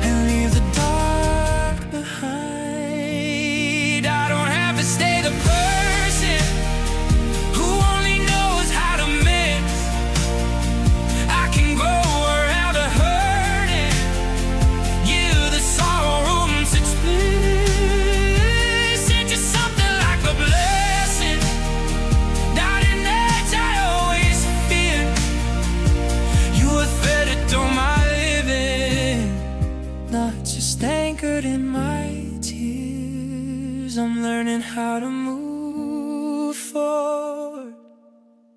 S1: and leave the dark behind. I don't have to stay the person who only knows how to miss. I can grow around a hurting, give the sorrow room to twist into something like a blessing, not an edge I always fear. You a thread that don't mind living, not just anchored in my tears. I'm learning how to move forward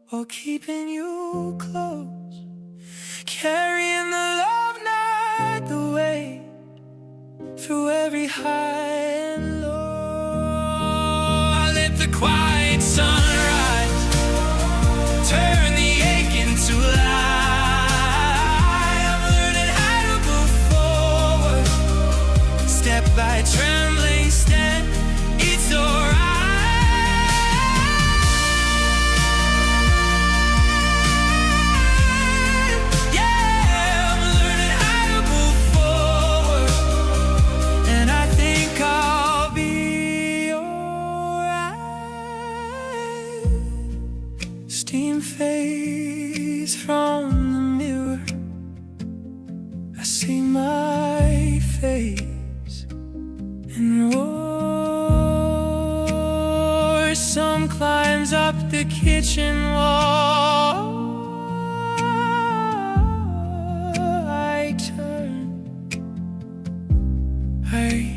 S1: while keeping you close, carrying the love, not the weight, through every high and low. I let the quiet sunrise turn the ache into light. I'm learning how to move forward, step by trembling step. It's alright. Yeah, I'm learning how to move forward, and I think I'll be alright. Steam fades from the mirror, I see my face and roar. Sun climbs up the kitchen wall. I turn, I